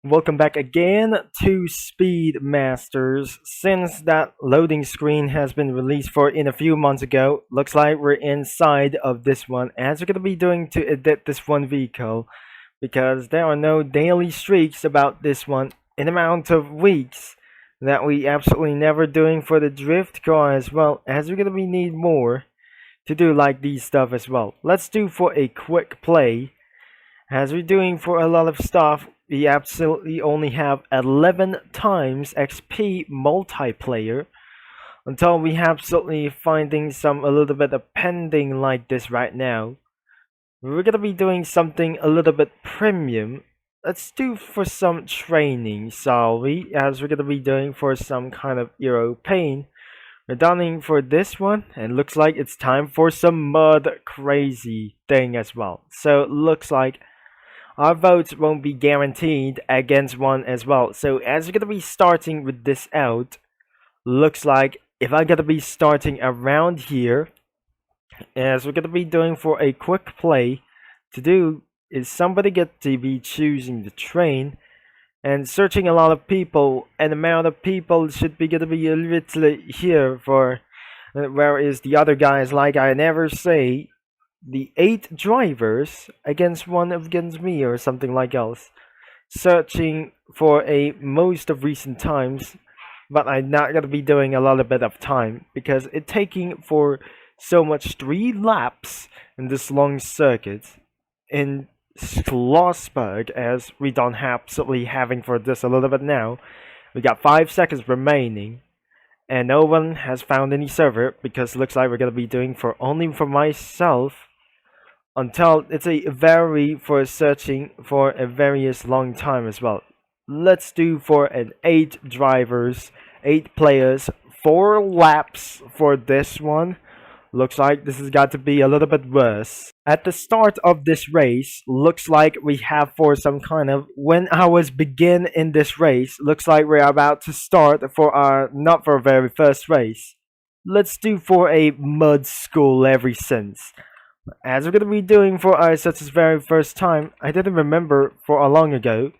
Welcome back again to Speed Masters. Since that loading screen has been released for in a few months ago, looks like we're inside of this one as we're gonna be doing to edit this one vehicle because there are no daily streaks about this one in amount of weeks that we absolutely never doing for the drift car as well as we're gonna be need more to do like these stuff as well. Let's do for a quick play as we're doing for a lot of stuff, we absolutely only have 11 times XP multiplayer until we absolutely finding some a little bit of pending like this right now. We're gonna be doing something a little bit premium. Let's do for some training, shall we? As we're gonna be doing for some kind of European. We're done for this one, and looks like it's time for some mud crazy thing as well. So looks like our votes won't be guaranteed against one as well. So as we're gonna be starting with this out, looks like if I'm gonna be starting around here, as we're gonna be doing for a quick play, to do is somebody get to be choosing the train and searching a lot of people, and amount of people should be gonna be literally here for whereas the other guys, like I never say, the 8 drivers against one against me or something like else, searching for a most of recent times, but I'm not gonna be doing a lot of bit of time because it taking for so much 3 laps in this long circuit in Schlossberg, as we don't absolutely having for this a little bit now. We got 5 seconds remaining and no one has found any server because it looks like we're gonna be doing for only for myself until it's a very for searching for a various long time as well. Let's do for an 8 drivers, 8 players, 4 laps for this one. Looks like this has got to be a little bit worse. At the start of this race, looks like we have for some kind of when I was begin in this race, looks like we're about to start for our not for very first race. Let's do for a mud school ever since. As we're gonna be doing for our such as very first time, I didn't remember for a long ago.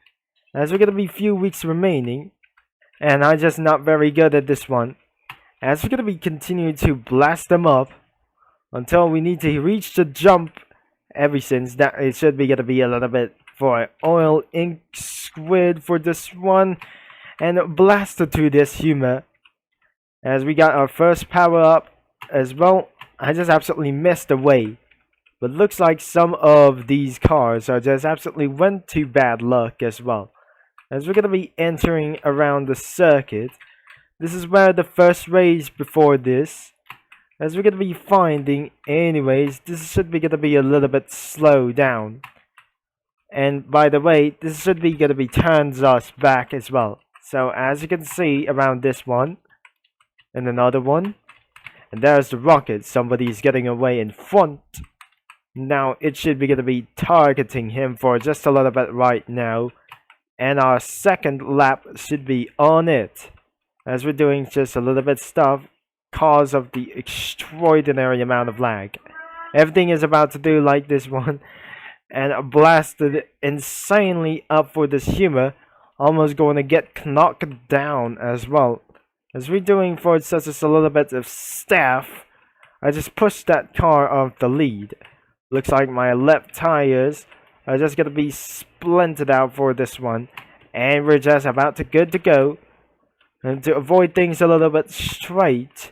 As we're gonna be few weeks remaining, and I'm just not very good at this one. As we're gonna be continuing to blast them up until we need to reach the jump. Ever since that it should be gonna be a little bit for oil ink squid for this one, and blast it to this humor. As we got our first power up as well, I just absolutely missed the way. But looks like some of these cars are just absolutely went to bad luck as well. As we're gonna be entering around the circuit, this is where the first race before this. As we're gonna be finding, anyways, this should be gonna be a little bit slow down. And by the way, this should be gonna be turns us back as well. So as you can see around this one, and another one, and there's the rocket. Somebody's getting away in front. Now it should be gonna be targeting him for just a little bit right now. And our second lap should be on it. As we're doing just a little bit stuff cause of the extraordinary amount of lag. Everything is about to do like this one and blasted insanely up for this humor. Almost going to get knocked down as well. As we're doing for such as a little bit of staff, I just pushed that car off the lead. Looks like my left tires are just gonna be splintered out for this one, and we're just about to good to go. And to avoid things a little bit straight,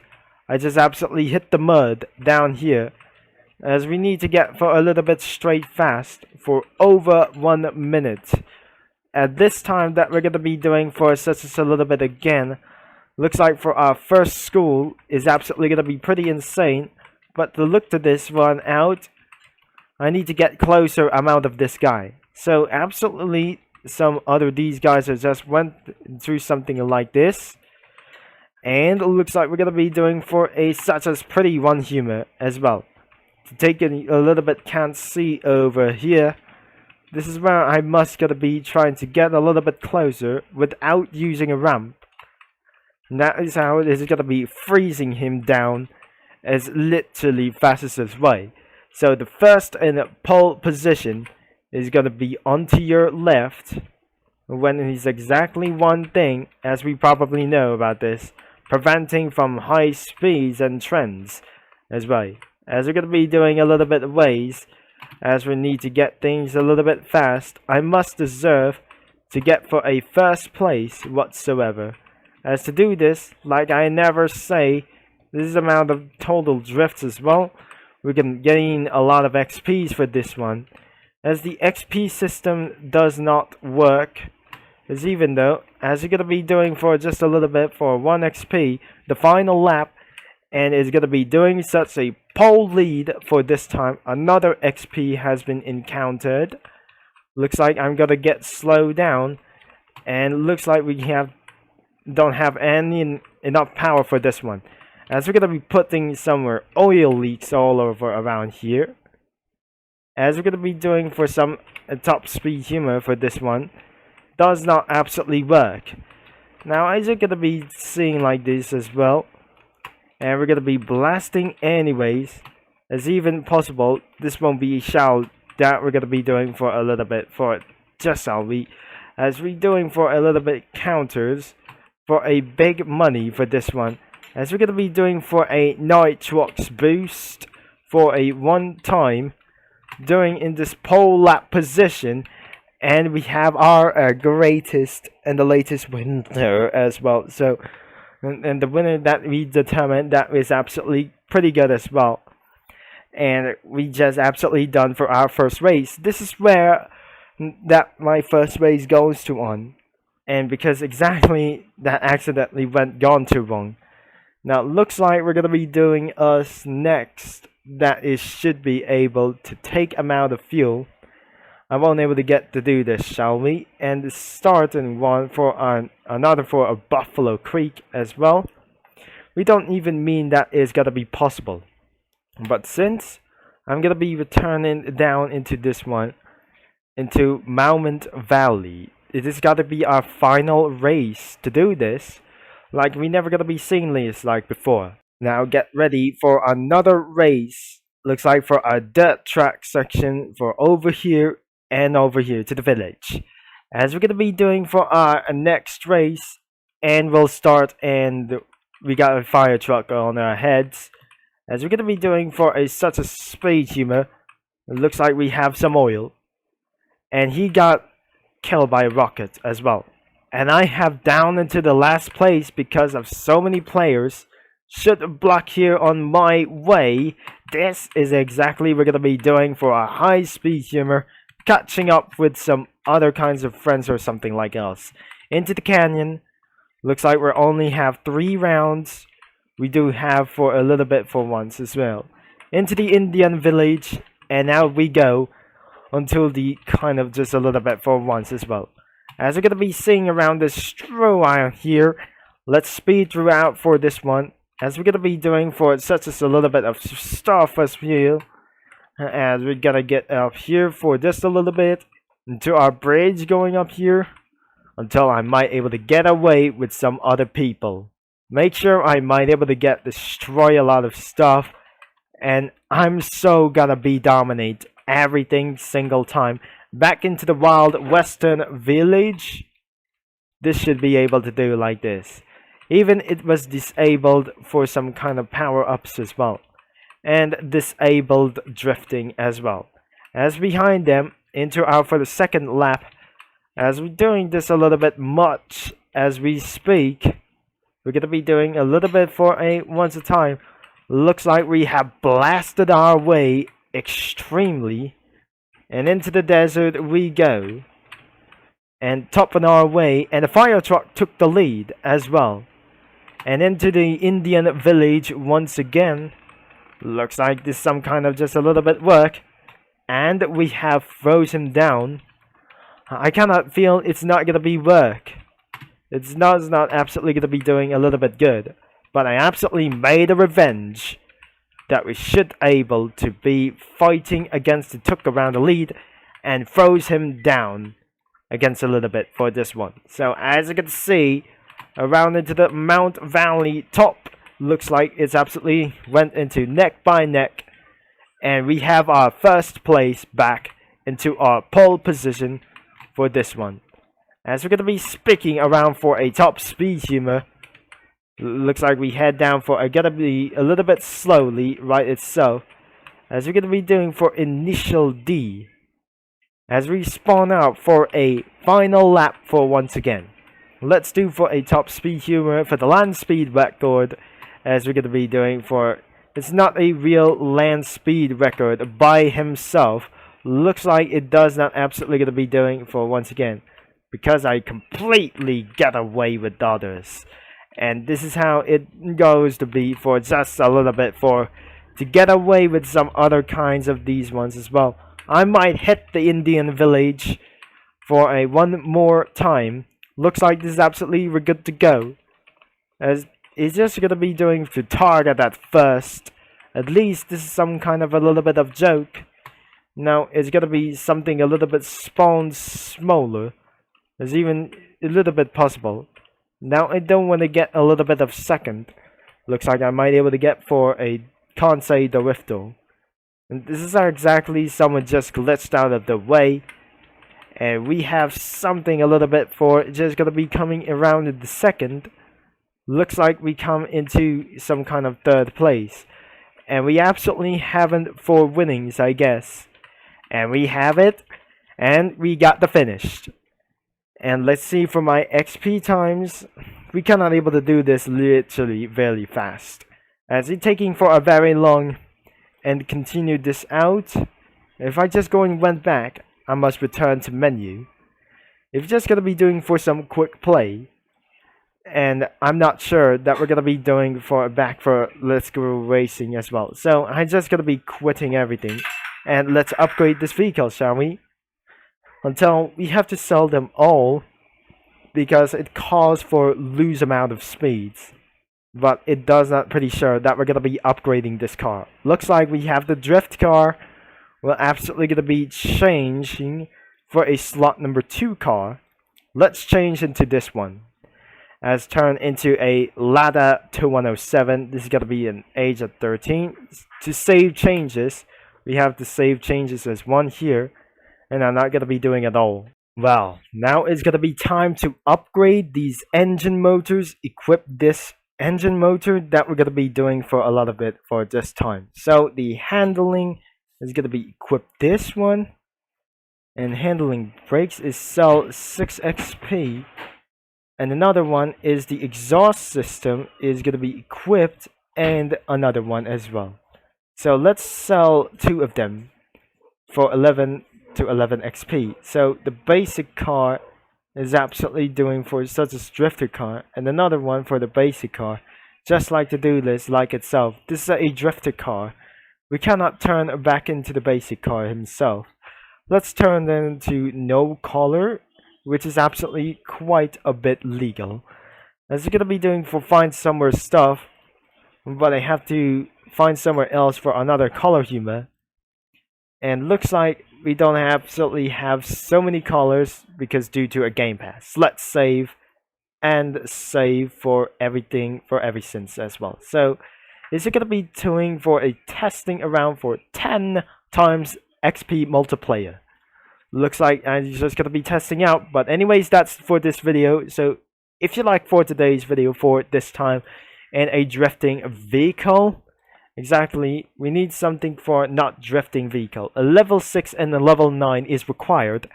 I just absolutely hit the mud down here, as we need to get for a little bit straight fast for over 1 minute. At this time that we're gonna be doing for such as a little bit again, looks like for our first school is absolutely gonna be pretty insane. But to look to this one out, I need to get closer amount of this guy. So absolutely some other these guys have just went through something like this. And it looks like we're gonna be doing for a such as pretty one humor as well. To take it a little bit can't see over here. This is where I must gonna be trying to get a little bit closer without using a ramp. And that is how it is gonna be freezing him down as literally fastest as way. So the first in pole position is gonna be onto your left. when it's exactly one thing, as we probably know about this, preventing from high speeds and trends as well. As we're going to be doing a little bit of ways, as we need to get things a little bit fast, I must deserve to get for a first place whatsoever. As to do this, like I never say, this amount of total drifts as well, we can gain a lot of XPs for this one. As the XP system does not work, as even though, as you're going to be doing for just a little bit for 1 XP, the final lap, and is going to be doing such a pole lead for this time. Another XP has been encountered. Looks like I'm going to get slowed down, and looks like we don't have enough power for this one. As we're going to be putting somewhere oil leaks all over around here. As we're going to be doing for some top speed humor for this one. Does not absolutely work. Now as you're going to be seeing like this as well. And we're going to be blasting anyways. As even possible, this won't be a shout that we're going to be doing for a little bit for just how we. As we're doing for a little bit counters. For a big money for this one. As we're going to be doing for a Nitrox boost. For a one time. Doing in this pole lap position. And we have our greatest and the latest winner as well. So, and the winner that we determined, that is absolutely pretty good as well. And we just absolutely done for our first race. This is where that my first race goes to on. And because exactly that accidentally gone too wrong. Now, it looks like we're going to be doing us next. That is should be able to take amount of fuel. I won't able to get to do this, shall we? And starting one for another for a Buffalo Creek as well. We don't even mean that is gonna be possible. But since I'm gonna be returning down into this one, into Monument Valley, it is gotta be our final race to do this. Like we never gonna be seeing this like before. Now get ready for another race. Looks like for a dirt track section for over here. And over here to the village, as we're gonna be doing for our next race, and we'll start. And we got a fire truck on our heads, as we're gonna be doing for such a speed humor. It looks like we have some oil, and he got killed by a rocket as well. And I have down into the last place because of so many players should block here on my way. This is exactly what we're gonna be doing for a high speed humor. Catching up with some other kinds of friends or something like else. Into the canyon. Looks like we only have 3 rounds. We do have for a little bit for once as well. Into the Indian village. And now we go until the kind of just a little bit for once as well. As we're going to be seeing around this straw iron here. Let's speed throughout for this one. As we're going to be doing for such as a little bit of stuff as well. As we're gonna get up here for just a little bit into our bridge going up here until I might able to get away with some other people. Make sure I might able to destroy a lot of stuff, and I'm so gonna be dominate everything single time back into the wild western village. This should be able to do like this. Even it was disabled for some kind of power ups as well. And disabled drifting as well. As behind them into our for the second lap, as we're doing this a little bit much as we speak, we're gonna be doing a little bit for a once a time. Looks like we have blasted our way extremely, and into the desert we go, and topping our way, and the fire truck took the lead as well, and into the Indian village once again. Looks like this some kind of just a little bit work. And we have frozen down. I cannot feel it's not gonna be work. It's not absolutely gonna be doing a little bit good. But I absolutely made a revenge that we should able to be fighting against the took around the lead and froze him down against a little bit for this one. So as you can see, around into the Mount Valley top. Looks like it's absolutely went into neck by neck, and we have our first place back into our pole position for this one. as we're gonna be speaking around for a top speed humor. Looks like we head down for I gotta be a little bit slowly, right itself, as we're gonna be doing for initial D, as we spawn out for a final lap for once again. Let's do for a top speed humor for the land speed record, as we're gonna be doing for, it's not a real land speed record by himself. Looks like it does not absolutely gonna be doing for once again, because I completely get away with others. And this is how it goes to be for just a little bit, for to get away with some other kinds of these ones as well. I might hit the Indian village for a one more time. Looks like this is absolutely good to go, as it's just gonna be doing to target at first. At least this is some kind of a little bit of joke. Now it's gonna be something a little bit spawned smaller. There's even a little bit possible. Now I don't want to get a little bit of second. Looks like I might be able to get for a Kansei Dorifto. And this is how exactly someone just glitched out of the way. And we have something a little bit for just gonna be coming around in the second. Looks like we come into some kind of third place. And we absolutely haven't for winnings, I guess. And we have it. And we got the finish. And let's see for my XP times. We cannot able to do this literally very fast, as it's taking for a very long and continue this out. If I just go and went back, I must return to menu. If you're just gonna be doing for some quick play, and I'm not sure that we're gonna be doing for back for Let's Go Racing as well. So I'm just gonna be quitting everything, and let's upgrade this vehicle, shall we? Until we have to sell them all, because it calls for loose amount of speeds. But it does not pretty sure that we're gonna be upgrading this car. Looks like we have the drift car. We're absolutely gonna be changing for a slot number 2 car. Let's change into this one, as turn into a Lada 2107. This is gonna be an age of 13. To save changes, we have to save changes as one here, and I'm not gonna be doing it all. Well, now it's gonna be time to upgrade these engine motors, equip this engine motor that we're gonna be doing for a lot of it for this time. So the handling is gonna be equip this one, and handling brakes is sell 6 XP, and another one is the exhaust system is gonna be equipped, and another one as well. So let's sell 2 of them for 11 to 11 XP. So the basic car is absolutely doing for such a drifter car, and another one for the basic car, just like to do this like itself. This is a drifter car. We cannot turn back into the basic car himself. Let's turn them into no color, which is absolutely quite a bit legal, as you're gonna be doing for find somewhere stuff, but I have to find somewhere else for another color humor. And looks like we don't absolutely have so many colors because due to a game pass. Let's save and save for everything for every since as well. So is it gonna be doing for a testing around for 10 times XP multiplayer? Looks like I'm just gonna be testing out. But anyways, that's for this video. So if you like for today's video for this time and a drifting vehicle, exactly, we need something for not drifting vehicle. A level 6 and a level 9 is required,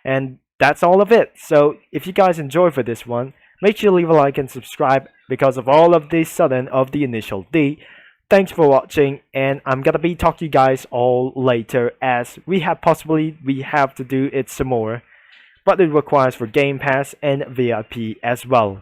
and that's all of it. So if you guys enjoyed for this one, make sure you leave a like and subscribe because of all of the sudden of the initial D. Thanks for watching, and I'm gonna be talking to you guys all later, as we have to do it some more, but it requires for Game Pass and VIP as well.